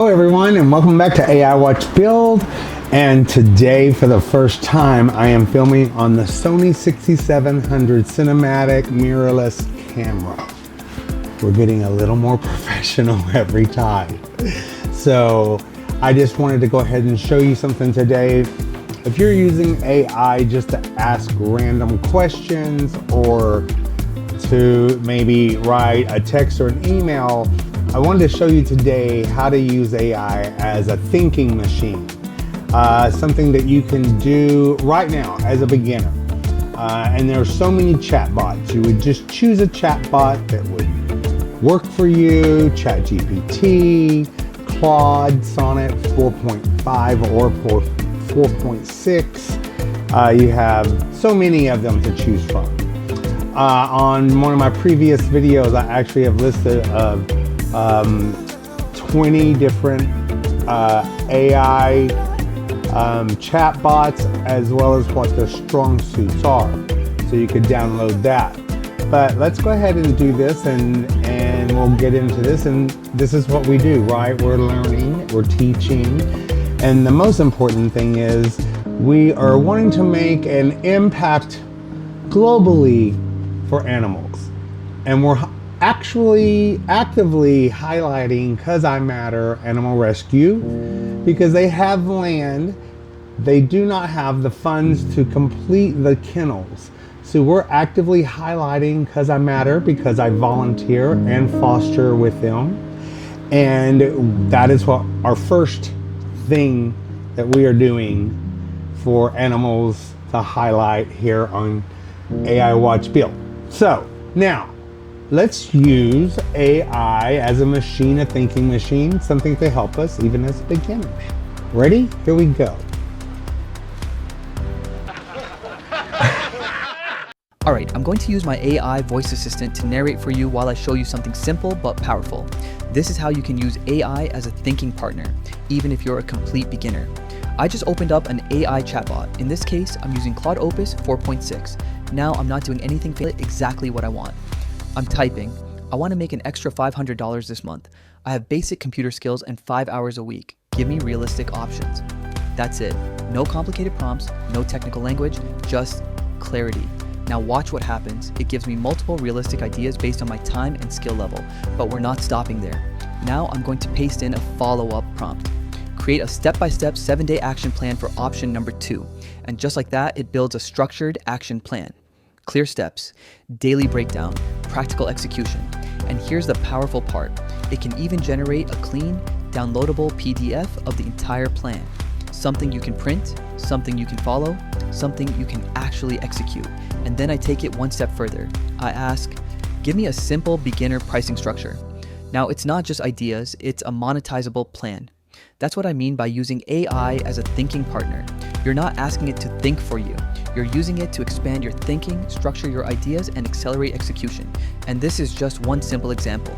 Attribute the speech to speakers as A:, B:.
A: Hello everyone, and welcome back to AI Watch Build. And today, for the first time, I am filming on the Sony 6700 cinematic mirrorless camera. We're getting a little more professional every time. So I just wanted to go ahead and show you something today. If you're using AI just to ask random questions or to maybe write a text or an email, I wanted to show you today how to use AI as a thinking machine. Something that you can do right now as a beginner. And there are so many chatbots. You would just choose a chatbot that would work for you. ChatGPT, Claude, Sonnet 4.5 or 4.6. You have so many of them to choose from. On one of my previous videos, I actually have listed 20 different AI chatbots, as well as what their strong suits are. So you could download that. But let's go ahead and do this, and we'll get into this. And this is what we do, right? We're learning, we're teaching. And the most important thing is we are wanting to make an impact globally for animals. And we're actually actively highlighting Cause I Matter Animal Rescue because they have land. They do not have the funds to complete the kennels. So we're actively highlighting Cause I Matter because I volunteer and foster with them. And that is what our first thing that we are doing for animals to highlight here on AI Watch Build. So now, let's use AI as a machine, a thinking machine, something to help us even as beginners. Ready? Here we go.
B: All right, I'm going to use my AI voice assistant to narrate for you while I show you something simple but powerful. This is how you can use AI as a thinking partner, even if you're a complete beginner. I just opened up an AI chatbot. In this case, I'm using Claude Opus 4.6. Now I'm not doing anything exactly what I want. I'm typing, I want to make an extra $500 this month. I have basic computer skills and 5 hours a week. Give me realistic options. That's it. No complicated prompts, no technical language, just clarity. Now watch what happens. It gives me multiple realistic ideas based on my time and skill level, but we're not stopping there. Now I'm going to paste in a follow-up prompt. Create a step-by-step 7-day action plan for option number 2. And just like that, it builds a structured action plan. Clear steps, daily breakdown, practical execution. And here's the powerful part. It can even generate a clean, downloadable PDF of the entire plan. Something you can print, something you can follow, something you can actually execute. And then I take it one step further. I ask, give me a simple beginner pricing structure. Now it's not just ideas, it's a monetizable plan. That's what I mean by using AI as a thinking partner. You're not asking it to think for you. You're using it to expand your thinking, structure your ideas, and accelerate execution. And this is just one simple example.